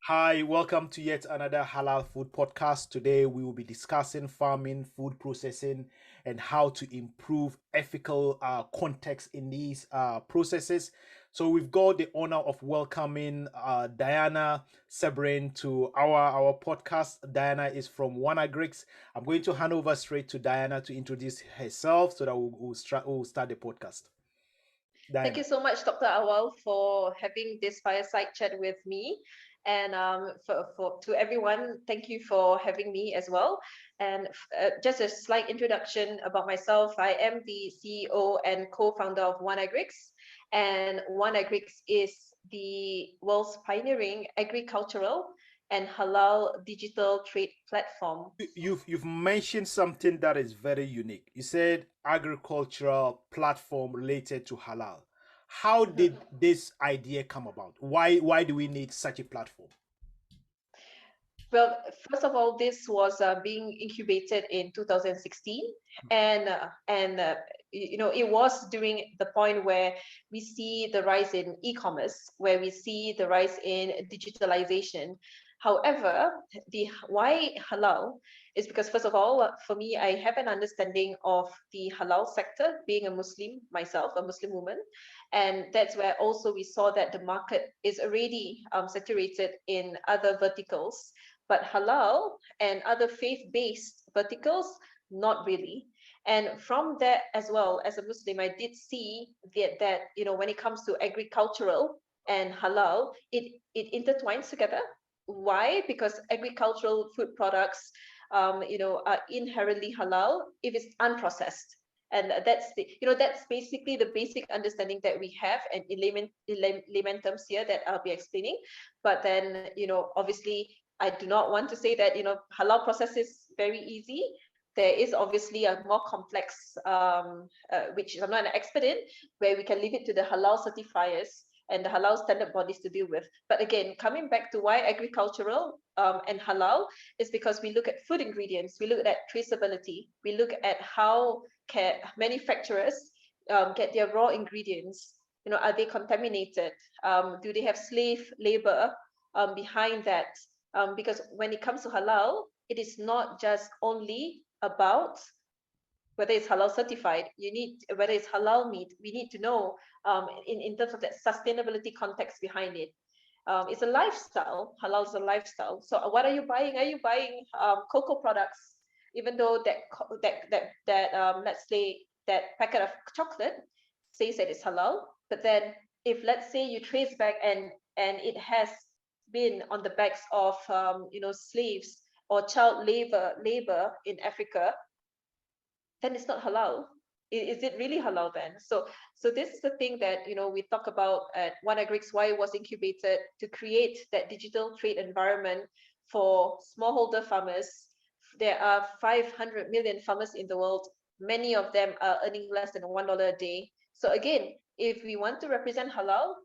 Hi, welcome to yet another Halal Food Podcast. Today we will be discussing farming, food processing, and how to improve ethical context in these processes. So we've got the honor of welcoming Diana Sabrain to our podcast. Diana is from OneAgrix. I'm going to hand over straight to Diana to introduce herself so that we'll start the podcast. Thank Diana. you so much, Dr. Awal, for having this fireside chat with me. And to everyone, thank you for having me as well. And just a slight introduction about myself. I am the CEO and co-founder of OneAgrix. And OneAgrix is the world's pioneering agricultural and halal digital trade platform. You've mentioned something that is very unique. You said agricultural platform related to halal. How Mhm. did this idea come about? Why do we need such a platform? Well, first of all, this was being incubated in 2016, and it was during the point where we see the rise in e-commerce, where we see the rise in digitalization. However, the why halal is because first of all, for me, I have an understanding of the halal sector, being a Muslim myself, a Muslim woman, and that's where also we saw that the market is already saturated in other verticals, but halal and other faith-based verticals, not really. And from that as well, as a Muslim, I did see that when it comes to agricultural and halal, it intertwines together. Why? Because agricultural food products, are inherently halal if it's unprocessed. And that's basically the basic understanding that we have, and layman terms here that I'll be explaining. But then, obviously, I do not want to say that halal process is very easy. There is obviously a more complex, which I'm not an expert in, where we can leave it to the halal certifiers and the halal standard bodies to deal with. But again, coming back to why agricultural and halal is because we look at food ingredients, we look at traceability, we look at how can manufacturers get their raw ingredients. Are they contaminated? Do they have slave labor behind that? Because when it comes to halal, it is not just only about whether it's halal certified. You need whether it's halal meat. We need to know in terms of that sustainability context behind it. It's a lifestyle. Halal is a lifestyle. So what are you buying? Are you buying cocoa products? Even though that let's say that packet of chocolate says that it's halal, but then if let's say you trace back and it has been on the backs of slaves or child labor in Africa, then it's not halal. Is it really halal then? So this is the thing that we talk about at OneAgrix, why it was incubated to create that digital trade environment for smallholder farmers. There are 500 million farmers in the world. Many of them are earning less than $1 a day. So again, if we want to represent halal,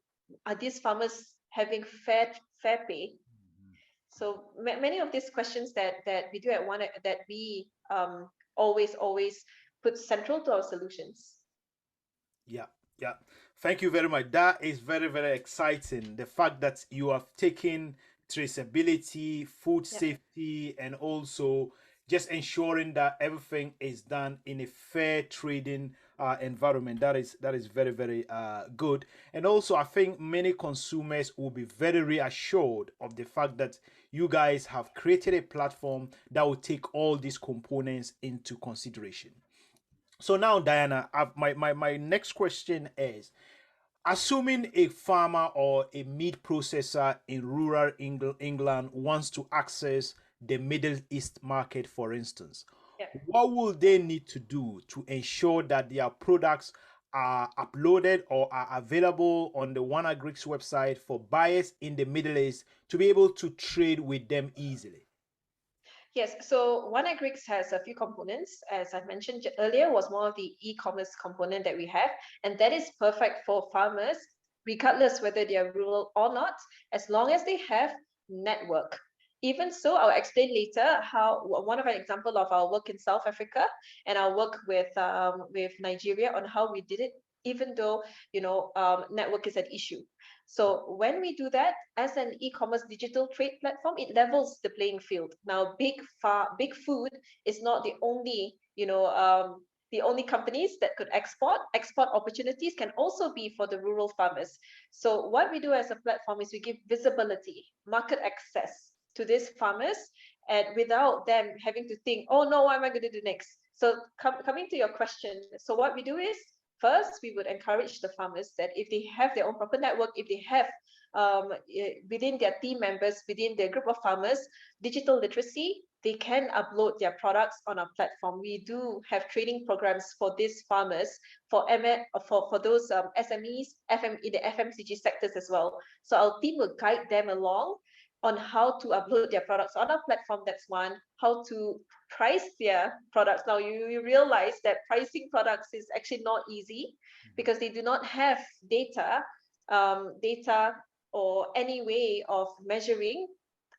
are these farmers having fair pay? So many of these questions that we do at one that we always put central to our solutions. Yeah, yeah. Thank you very much. That is very, very exciting. The fact that you have taken traceability, food Yeah. safety, and also just ensuring that everything is done in a fair trading environment. That is very, very good. And also, I think many consumers will be very reassured of the fact that you guys have created a platform that will take all these components into consideration. So now, Diana, my next question is, assuming a farmer or a meat processor in rural England wants to access the Middle East market, for instance, Yeah. what will they need to do to ensure that their products are uploaded or are available on the OneAgrix website for buyers in the Middle East to be able to trade with them easily? Yes, so OneAgrix has a few components. As I mentioned earlier, was more of the e-commerce component that we have, and that is perfect for farmers, regardless whether they are rural or not, as long as they have network. Even so, I'll explain later how one of an example of our work in South Africa and our work with Nigeria on how we did it even though, network is an issue. So when we do that as an e-commerce digital trade platform, it levels the playing field. Now, big food is not the only, the only companies that could export. Export opportunities can also be for the rural farmers. So what we do as a platform is we give visibility, market access to these farmers, and without them having to think, oh no, what am I going to do next? So coming to your question, so what we do is, first, we would encourage the farmers that if they have their own proper network, if they have within their team members, within their group of farmers, digital literacy, they can upload their products on our platform. We do have training programs for these farmers, for those SMEs, in the FMCG sectors as well. So our team will guide them along on how to upload their products on our platform. That's one. How to price their products. Now you realize that pricing products is actually not easy because they do not have data or any way of measuring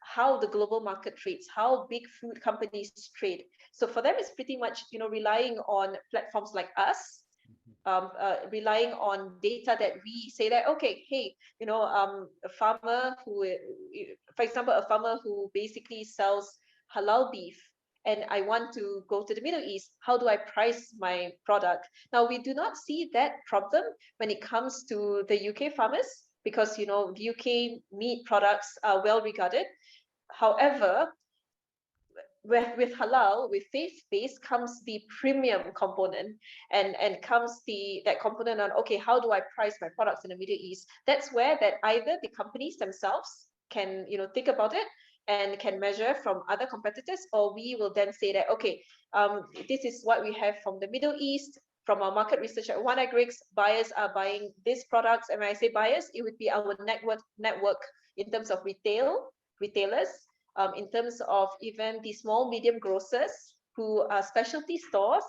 how the global market trades, how big food companies trade. So for them, it's pretty much relying on platforms like us, relying on data that we say that, okay, hey, a farmer who, for example, a farmer who basically sells halal beef, and I want to go to the Middle East, how do I price my product? Now, we do not see that problem when it comes to the UK farmers, because the UK meat products are well regarded. However, with halal, with faith-based, comes the premium component, and comes that component on, okay, how do I price my products in the Middle East? That's where that either the companies themselves can think about it and can measure from other competitors, or we will then say that, okay, this is what we have from the Middle East. From our market research at OneAgrix, buyers are buying these products. And when I say buyers, it would be our network in terms of retailers, in terms of even the small, medium grocers who are specialty stores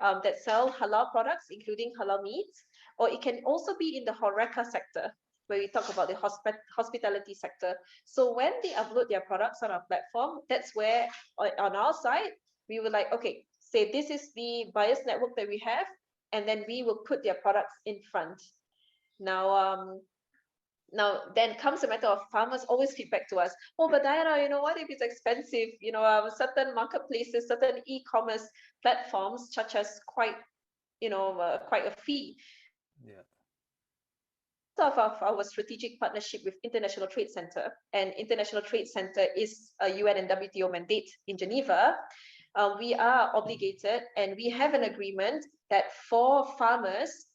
that sell halal products, including halal meats, or it can also be in the HoReCa sector, where we talk about the hospitality sector. So when they upload their products on our platform, that's where on our side, we will like, okay, say this is the buyers network that we have, and then we will put their products in front. Now, then comes a matter of farmers always feedback to us. Oh, but Diana, what if it's expensive? Certain marketplaces, certain e-commerce platforms charge us quite a fee. Yeah. Of our strategic partnership with International Trade Center, and International Trade Center is a UN and WTO mandate in Geneva. We are obligated, and we have an agreement that for farmers,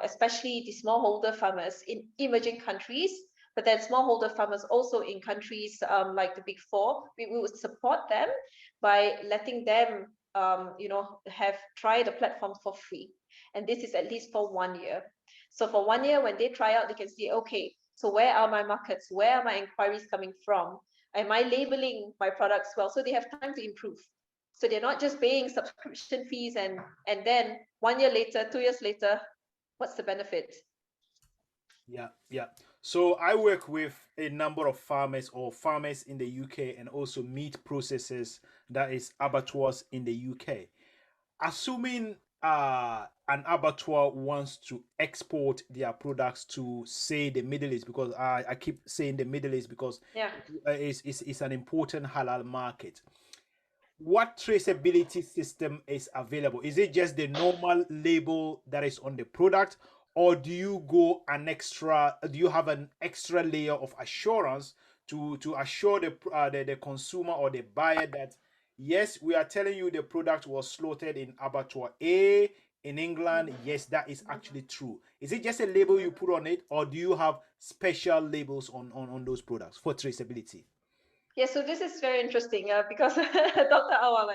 especially the smallholder farmers in emerging countries, but then smallholder farmers also in countries like the Big Four, we would support them by letting them, have tried the platform for free. And this is at least for 1 year. So for 1 year, when they try out, they can see, okay, so where are my markets? Where are my inquiries coming from? Am I labeling my products well? So they have time to improve. So they're not just paying subscription fees and then 1 year later, 2 years later, what's the benefit? Yeah. So I work with a number of farmers in the UK, and also meat processors, that is abattoirs in the UK. Assuming an abattoir wants to export their products to, say, the Middle East, because I keep saying the Middle East because Yeah. it's an important halal market. What traceability system is available? Is it just the normal label that is on the product, or do you have an extra layer of assurance to assure the consumer or the buyer that, yes, we are telling you the product was slaughtered in abattoir A in England? Yes, that is actually true. Is it just a label you put on it, or do you have special labels on those products for traceability? Yeah, so this is very interesting because Dr. Awal,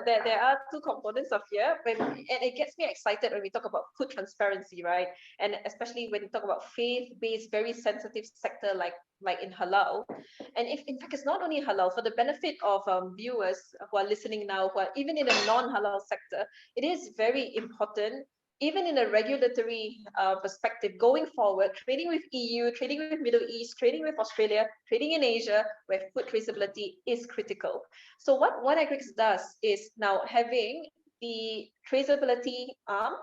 there are two components of here, and it gets me excited when we talk about food transparency, right? And especially when you talk about faith-based, very sensitive sector like in halal. And if in fact it's not only halal, for the benefit of viewers who are listening now, who are even in a non-halal sector, it is very important, even in a regulatory perspective, going forward, trading with EU, trading with Middle East, trading with Australia, trading in Asia, where food traceability is critical. So what OneAgrix does is now having the traceability arm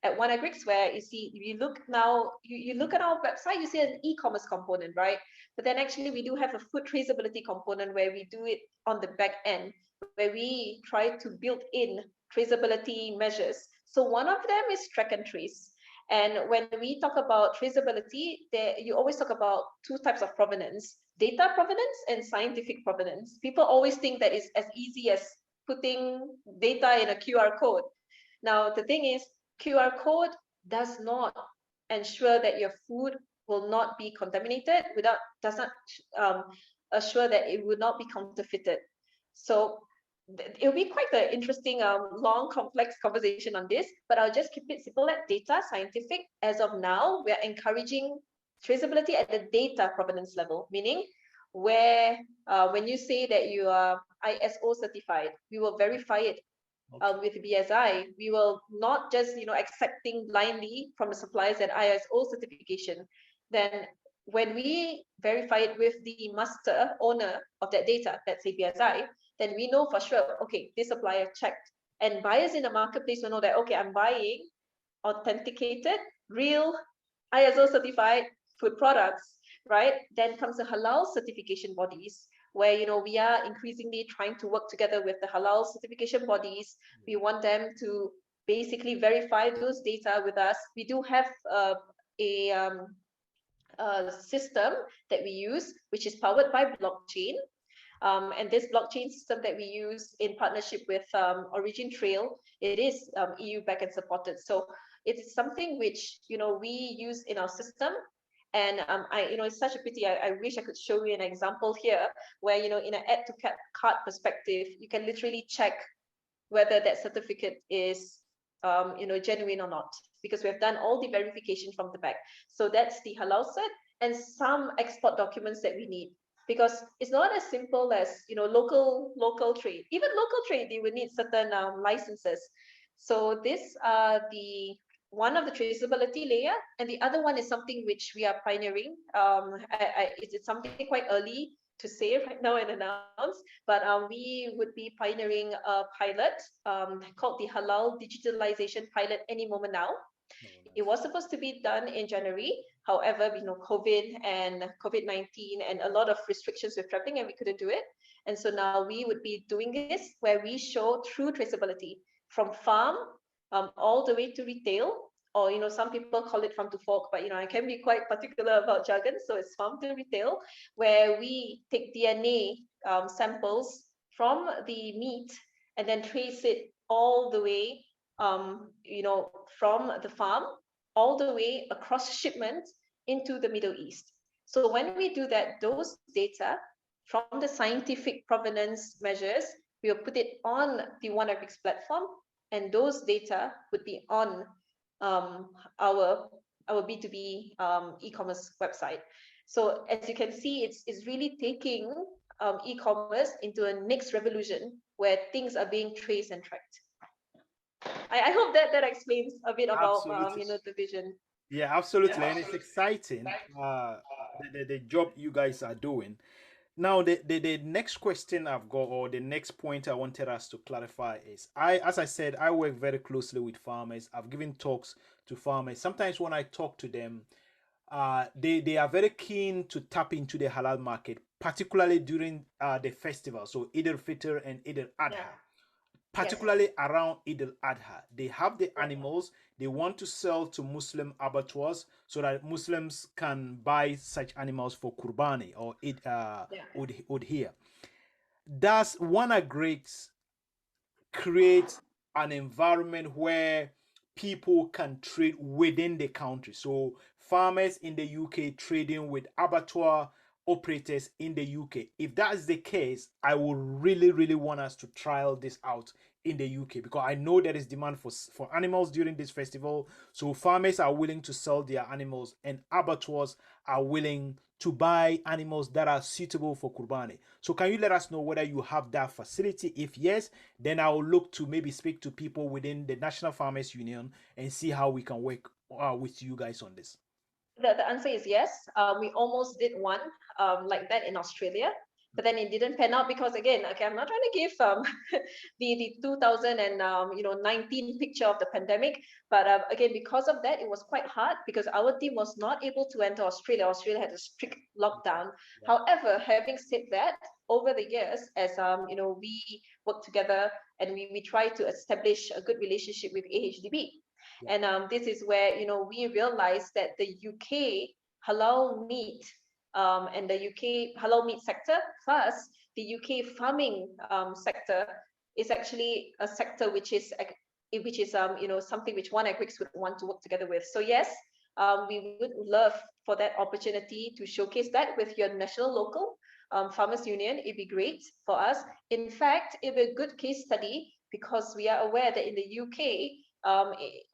at OneAgrix, where you see, you look now, you look at our website, you see an e-commerce component, right? But then actually we do have a food traceability component where we do it on the back end, where we try to build in traceability measures. So one of them is track and trace. And when we talk about traceability, you always talk about two types of provenance: data provenance and scientific provenance. People always think that it's as easy as putting data in a QR code. Now, the thing is, QR code does not ensure that your food will not be contaminated, does not um, assure that it will not be counterfeited. So it'll be quite an interesting, long, complex conversation on this, but I'll just keep it simple at data, scientific. As of now, we are encouraging traceability at the data provenance level, meaning where when you say that you are ISO certified, we will verify it with BSI. We will not just accepting blindly from the suppliers at ISO certification. Then when we verify it with the master owner of that data, let's say BSI, then we know for sure, okay, this supplier checked. And buyers in the marketplace will know that, okay, I'm buying authenticated, real, ISO certified food products, right? Then comes the halal certification bodies, where we are increasingly trying to work together with the halal certification bodies. We want them to basically verify those data with us. We do have a system that we use, which is powered by blockchain. And this blockchain system that we use in partnership with Origin Trail, it is EU back and supported. So it's something which we use in our system. And it's such a pity. I wish I could show you an example here where in an add to cart perspective, you can literally check whether that certificate is genuine or not, because we have done all the verification from the back. So that's the halal cert and some export documents that we need, because it's not as simple as local trade. Even local trade, they would need certain licenses. So this are the one of the traceability layer, and the other one is something which we are pioneering. It's something quite early to say right now and announce, but we would be pioneering a pilot called the Halal Digitalization Pilot any moment now. It was supposed to be done in January. However, COVID and COVID-19 and a lot of restrictions with traveling, and we couldn't do it. And so now we would be doing this where we show true traceability from farm all the way to retail, or some people call it farm to fork, but I can be quite particular about jargon, so it's farm to retail, where we take DNA samples from the meat and then trace it all the way from the farm all the way across shipment into the Middle East. So when we do that, those data from the scientific provenance measures, we will put it on the OneAgrix platform, and those data would be on our B2B e-commerce website. So as you can see, it's really taking e-commerce into a next revolution where things are being traced and tracked. I hope that explains a bit about the vision. Yeah, absolutely, and it's exciting. The job you guys are doing. Now, the next question I've got, or the next point I wanted us to clarify is, as I said, I work very closely with farmers. I've given talks to farmers. Sometimes when I talk to them, they are very keen to tap into the halal market, particularly during the festival. So Eid al-Fitr and Eid al-Adha. Yeah. Particularly around Eid al-Adha, they have the animals they want to sell to Muslim abattoirs so that Muslims can buy such animals for Qurbani or Udhiyah. Does OneAgrix create an environment where people can trade within the country? So farmers in the UK trading with abattoir operators in the UK. If that is the case, I would really, really want us to trial this out in the UK, because I know there is demand for animals during this festival. So farmers are willing to sell their animals, and abattoirs are willing to buy animals that are suitable for Qurbani. So can you let us know whether you have that facility? If yes, then I will look to maybe speak to people within the National Farmers Union and see how we can work with you guys on this. The answer is yes. We almost did one like that in Australia. but then it didn't pan out because, again, okay, I'm not trying to give the 2019 picture of the pandemic, but again, because of that, it was quite hard because our team was not able to enter Australia. Australia had a strict lockdown. Yeah. However, having said that, over the years, as we work together and we try to establish a good relationship with AHDB. Yeah. And this is where, we realized that the UK halal meat and the UK halal meat sector, plus the UK farming sector, is actually a sector which is something which OneAgrix would want to work together with. So yes, we would love for that opportunity to showcase that with your national local farmers union. It'd be great for us. In fact, it'd be a good case study because we are aware that in the UK,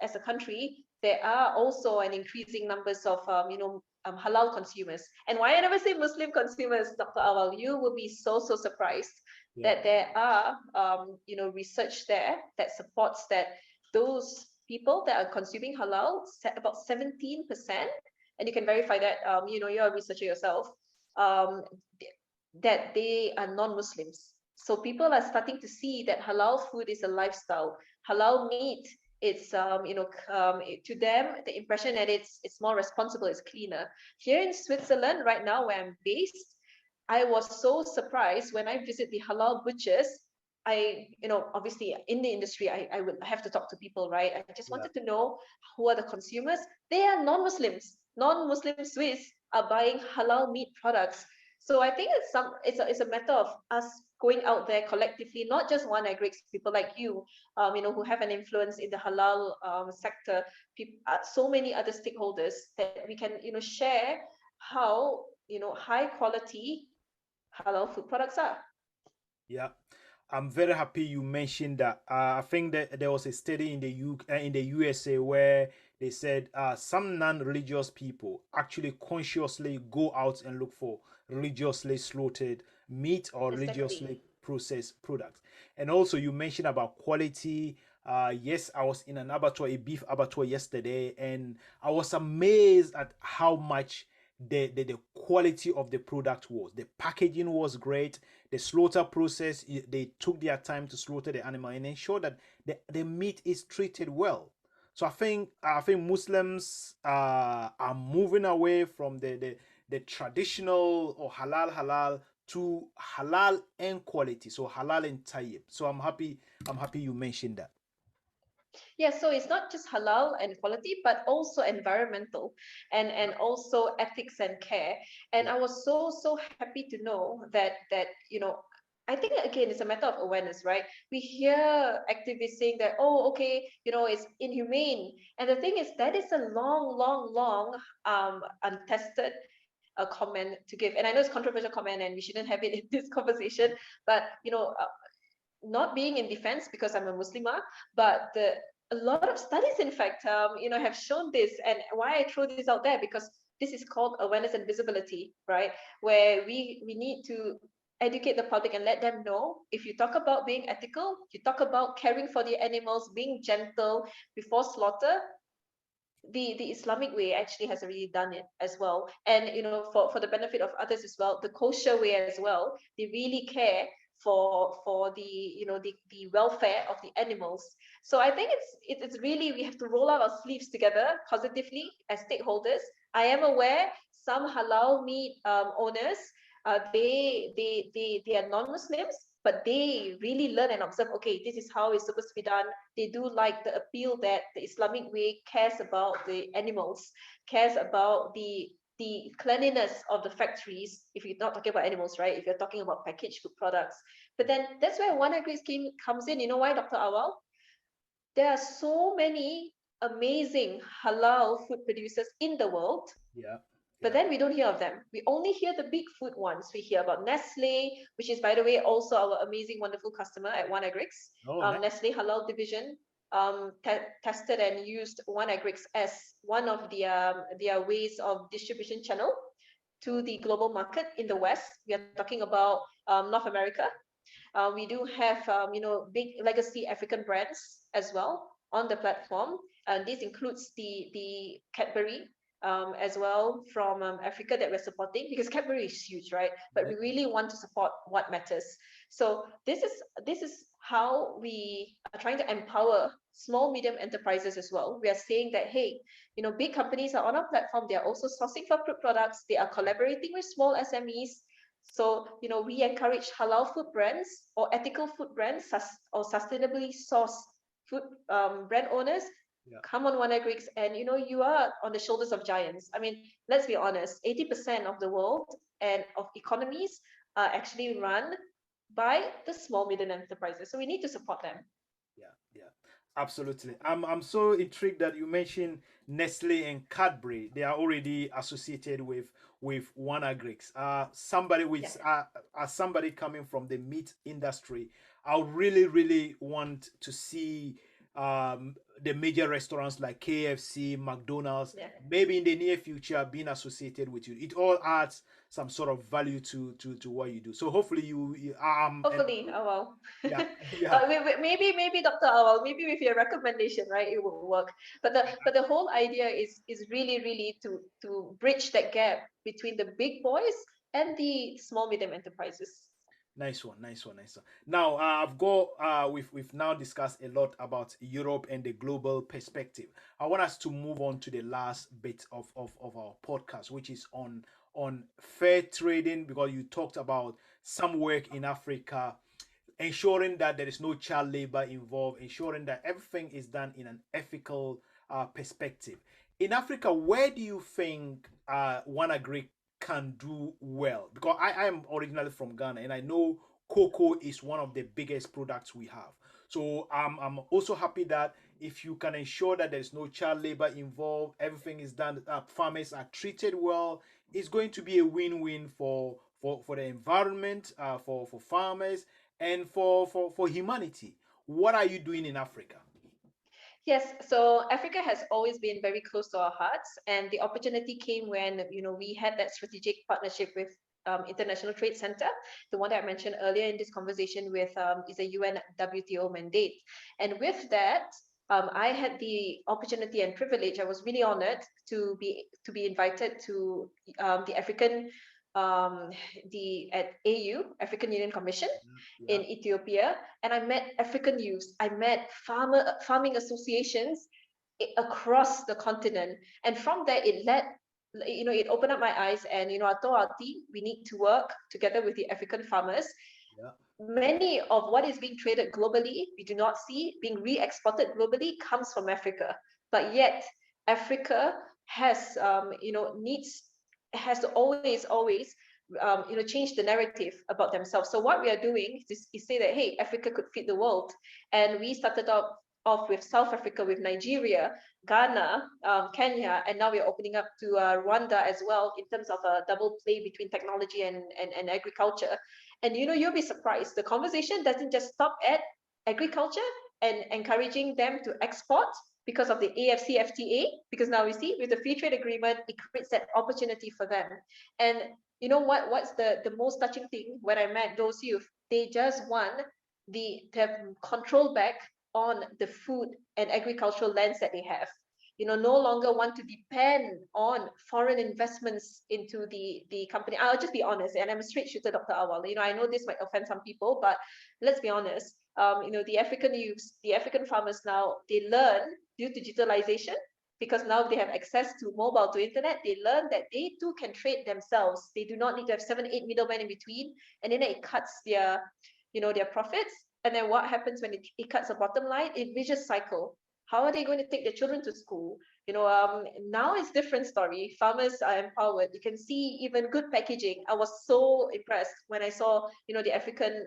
as a country, there are also an increasing numbers of halal consumers. And why I never say Muslim consumers, Dr. Awal, you will be so surprised Yeah. that there are research there that supports that those people that are consuming halal, about 17%, and you can verify that, you're a researcher yourself, um, that they are non-Muslims. So people are starting to see that halal food is a lifestyle. Halal meat, it's to them the impression that it's more responsible, it's cleaner. Here in Switzerland, right now where I'm based, I was so surprised when I visit the halal butchers. Obviously in the industry, I would have to talk to people, right? I just Yeah. wanted to know who are the consumers. They are non-Muslims. Non-Muslim Swiss are buying halal meat products. So I think it's a matter of us going out there collectively, not just OneAgrix, people like you, who have an influence in the halal sector, so many other stakeholders that we can, share how, high quality halal food products are. Yeah, I'm very happy you mentioned that. I think that there was a study in the in the USA where they said some non-religious people actually consciously go out and look for religiously slaughtered meat or Exactly. religiously processed products. And also, you mentioned about quality. Yes, I was in an abattoir, a beef abattoir yesterday, and I was amazed at how much the quality of the product was. The packaging was great. The slaughter process, they took their time to slaughter the animal and ensure that the meat is treated well. So I think Muslims are moving away from the traditional or halal to halal and quality. So halal and tayyib. So I'm happy you mentioned that. Yeah, so it's not just halal and quality, but also environmental and also ethics and care. And Yeah. I was so happy to know that I think again it's a matter of awareness, right? We hear activists saying that, oh, okay, it's inhumane. And the thing is that is a long untested comment to give. And I know it's controversial comment and we shouldn't have it in this conversation, but not being in defense because I'm a Muslimah, but a lot of studies, in fact, have shown this. And why I throw this out there, because this is called awareness and visibility, right? Where we need to educate the public and let them know. If you talk about being ethical, you talk about caring for the animals, being gentle before slaughter, the Islamic way actually has already done it as well. And for the benefit of others as well, the kosher way as well, they really care for the the welfare of the animals. So I think it's really, we have to roll out our sleeves together positively as stakeholders. I am aware some halal meat owners, they are non-Muslims, but they really learn and observe, okay, this is how it's supposed to be done. They do like the appeal that the Islamic way cares about the animals, cares about the cleanliness of the factories. If you're not talking about animals, right? If you're talking about packaged food products, but then that's where OneAgrix comes in. You know why, Dr. Awal? There are so many amazing halal food producers in the world, Yeah. but Yeah. then we don't hear of them. We only hear the big food ones. We hear about Nestle, which is, by the way, also our amazing, wonderful customer at OneAgrix. Oh, nice. Nestle Halal Division tested and used OneAgrix as one of their ways of distribution channel to the global market in the West. We are talking about North America. We do have big legacy African brands as well on the platform, and this includes the Cadbury, as well from Africa that we're supporting, because Cadbury is huge, right? But Yeah. we really want to support what matters. So this is how we are trying to empower small medium enterprises as well. We are saying that, hey, big companies are on our platform. They are also sourcing for food products. They are collaborating with small SMEs. So, we encourage halal food brands or ethical food brands or sustainably sourced food brand owners. Yeah. Come on, OneAgrix, and you are on the shoulders of giants. I mean, let's be honest, 80% of the world and of economies are actually run by the small medium enterprises. So we need to support them. Yeah, yeah, absolutely. I'm so intrigued that you mentioned Nestle and Cadbury. They are already associated with OneAgrix. Somebody Yeah. with as somebody coming from the meat industry, I really really want to see the major restaurants like KFC, McDonald's, Yeah. maybe in the near future being associated with you. It all adds some sort of value to what you do. So hopefully and Hopefully, oh well. yeah, yeah. Maybe Dr. Awal, maybe with your recommendation, right, it will work. But the whole idea is really really to bridge that gap between the big boys and the small medium enterprises. Nice one, nice one, nice one. Now, I've got we've now discussed a lot about Europe and the global perspective. I want us to move on to the last bit of our podcast, which is on fair trading, because you talked about some work in Africa, ensuring that there is no child labor involved, ensuring that everything is done in an ethical perspective. In Africa, where do you think OneAgri can do well? Because I am originally from Ghana and I know cocoa is one of the biggest products we have. So I'm also happy that if you can ensure that there's no child labor involved, everything is done, farmers are treated well, it's going to be a win-win for the environment, for farmers, and for humanity. What are you doing in Africa? Yes, so Africa has always been very close to our hearts, and the opportunity came when we had that strategic partnership with International Trade Center, the one that I mentioned earlier in this conversation with is a UN WTO mandate, and with that. I had the opportunity and privilege. I was really honored to be invited to the African at AU, African Union Commission Yeah, in Ethiopia, and I met African youths. I met farming associations across the continent, and from there it led. It opened up my eyes, and I told our team we need to work together with the African farmers. yeah, Many of what is being traded globally, we do not see being re-exported globally, comes from Africa. But yet, Africa has to always change the narrative about themselves. So what we are doing is say that, hey, Africa could feed the world, and we started off with South Africa, with Nigeria, Ghana, Kenya, and now we're opening up to Rwanda as well, in terms of a double play between technology and agriculture. And you'll be surprised. The conversation doesn't just stop at agriculture and encouraging them to export because of the AFCFTA, because now we see with the free trade agreement, it creates that opportunity for them. And you know what's the most touching thing when I met those youth? They just want to have control back on the food and agricultural lands that they have. No longer want to depend on foreign investments into the company. I'll just be honest, and I'm a straight shooter, Dr. Awal. I know this might offend some people, but let's be honest. The African youths, the African farmers now, they learn due to digitalization, because now they have access to mobile, to internet, they learn that they too can trade themselves. They do not need to have 7, 8 middlemen in between, and then it cuts their profits. And then what happens when it cuts the bottom line? It vicious cycle. How are they going to take their children to school? Now it's different story. Farmers are empowered. You can see even good packaging. I was so impressed when I saw the African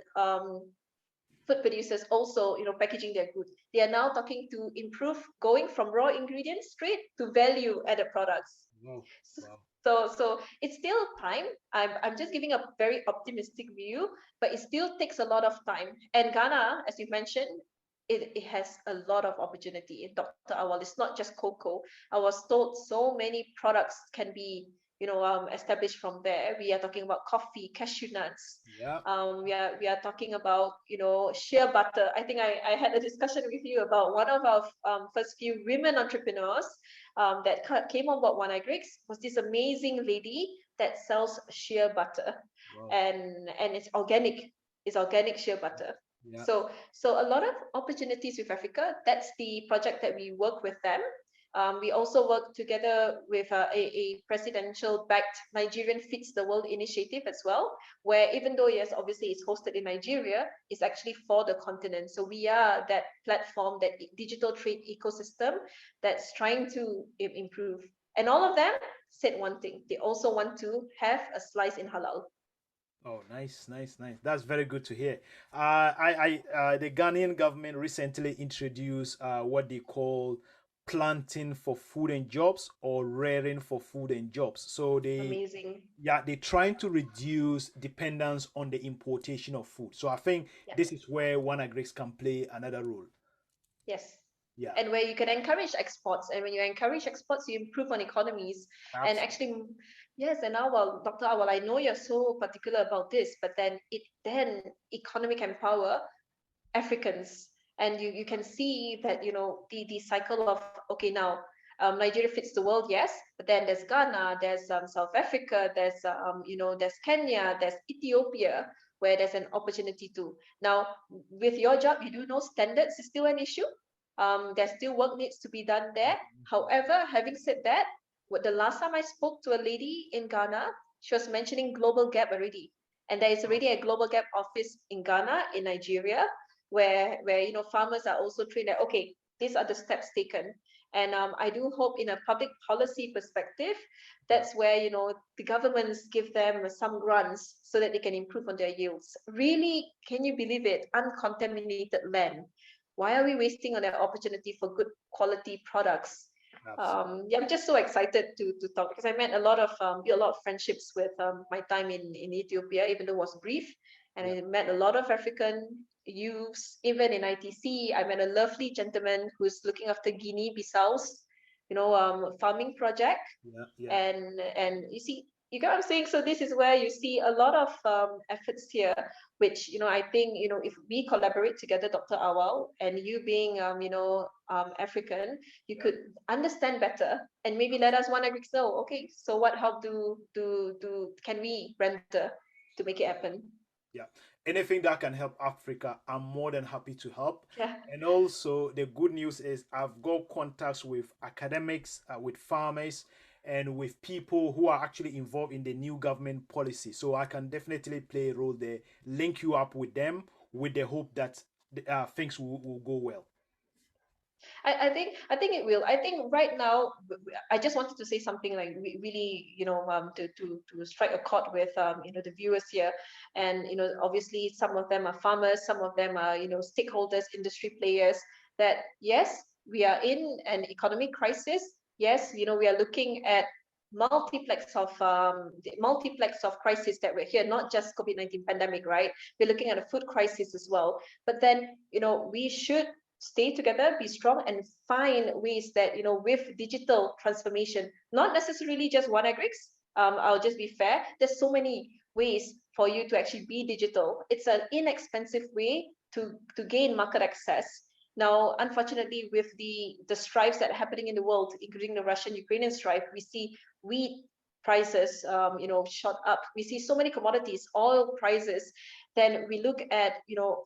food producers also packaging their goods. They are now talking to improve, going from raw ingredients straight to value added products. wow, wow. So it's still time. I'm just giving a very optimistic view, but it still takes a lot of time. And Ghana, as you mentioned, it has a lot of opportunity. Dr. Awal, it's not just cocoa. I was told so many products can be established from there. We are talking about coffee, cashew nuts. Yeah, We are talking about shea butter. I think I had a discussion with you about one of our first few women entrepreneurs. that came on board OneAgrix was this amazing lady that sells shea butter, Wow. and it's organic. It's organic shea butter. Yeah. So a lot of opportunities with Africa. That's the project that we work with them. We also work together with a presidential-backed Nigerian Feeds the World initiative as well, where even though, yes, obviously it's hosted in Nigeria, it's actually for the continent. So we are that platform, that digital trade ecosystem that's trying to improve. And all of them said one thing. They also want to have a slice in halal. Oh, nice, nice, nice. That's very good to hear. The Ghanaian government recently introduced what they call planting for food and jobs or rearing for food and jobs. So Amazing. they're trying to reduce dependence on the importation of food. So I think Yeah. this is where OneAgrix can play another role. Yes. Yeah, And where you can encourage exports. And when you encourage exports, you improve on economies. And absolutely. actually, yes, and now, well, Dr. Awal, I know you're so particular about this, but then economic empower Africans. And you can see that, the cycle of, okay, now Nigeria fits the world, yes, but then there's Ghana, there's South Africa, there's Kenya, there's Ethiopia, where there's an opportunity to. Now, with your job, you do know standards is still an issue. There's still work needs to be done there. However, having said that, the last time I spoke to a lady in Ghana, she was mentioning global gap already. And there is already a global gap office in Ghana, in Nigeria, where farmers are also trained that, okay, these are the steps taken. And I do hope in a public policy perspective, Yeah. that's where the governments give them some grants so that they can improve on their yields. Really, can you believe it? Uncontaminated land. Why are we wasting on that opportunity for good quality products? Absolutely. Yeah, I'm just so excited to talk, because I met built a lot of friendships with my time in Ethiopia, even though it was brief. And Yeah. I met a lot of African youths, even in ITC. I met a lovely gentleman who's looking after Guinea-Bissau's, farming project. Yeah. Yeah. And you see, you get what I'm saying? So this is where you see a lot of efforts here, which I think if we collaborate together, Dr. Awal, and you being African, you Yeah. could understand better and maybe let us OneAgrix know, okay, so what help do can we render to make it happen? Yeah. Anything that can help Africa, I'm more than happy to help. Yeah. And also, the good news is I've got contacts with academics, with farmers, and with people who are actually involved in the new government policy. So I can definitely play a role there, link you up with them with the hope that things will go well. I think it will. I think right now, I just wanted to say something like really, to strike a chord with the viewers here, and obviously some of them are farmers, some of them are stakeholders, industry players. That yes, we are in an economic crisis. Yes, we are looking at multiplex of crises that we're here, not just COVID-19 pandemic, right? We're looking at a food crisis as well. But then we should stay together, be strong, and find ways that with digital transformation, not necessarily just OneAgrix. I'll just be fair. There's so many ways for you to actually be digital. It's an inexpensive way to gain market access. Now, unfortunately, with the strifes that are happening in the world, including the Russian-Ukrainian strife, we see wheat prices, shot up. We see so many commodities, oil prices. Then we look at,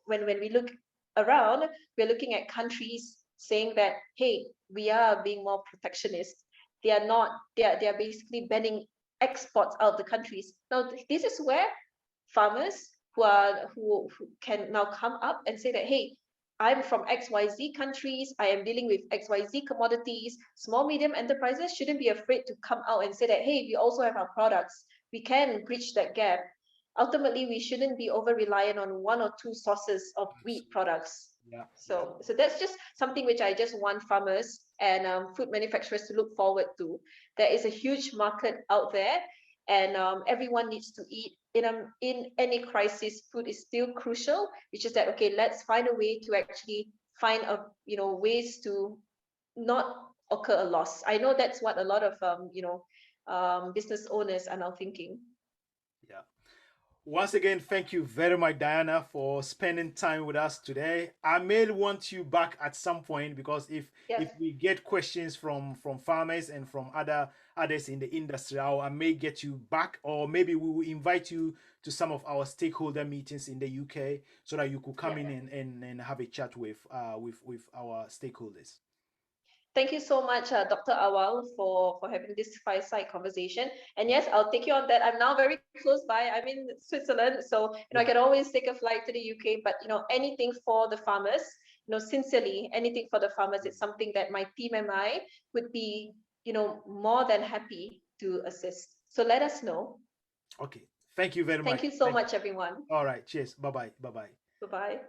when we look around, we're looking at countries saying that, hey, we are being more protectionist. They are not. They are basically banning exports out of the countries. Now, this is where farmers who can now come up and say that, hey, I'm from XYZ countries, I am dealing with XYZ commodities. Small medium enterprises shouldn't be afraid to come out and say that, hey, we also have our products, we can bridge that gap. Ultimately, we shouldn't be over reliant on one or two sources of wheat products. Yeah. Yeah. So that's just something which I just want farmers and food manufacturers to look forward to. There is a huge market out there, and everyone needs to eat. In any crisis, food is still crucial. Which is that, okay, let's find a way to actually find ways to not occur a loss. I know that's what a lot of business owners are now thinking. Yeah. Once again, thank you very much, Diana, for spending time with us today. I may want you back at some point because if Yes. we get questions from farmers and from others in the industry, I may get you back, or maybe we will invite you to some of our stakeholder meetings in the UK so that you could come Yeah. in and have a chat with our stakeholders. Thank you so much, Dr. Awal, for having this fireside conversation. And yes, I'll take you on that. I'm now very close by. I'm in Switzerland, so I Yeah. can always take a flight to the UK. But anything for the farmers, sincerely, anything for the farmers, it's something that my team and I would be, more than happy to assist. So let us know. Okay. Thank you very Thank much. you so Thank much, everyone. All right. Cheers. Bye bye. Bye bye. Bye bye.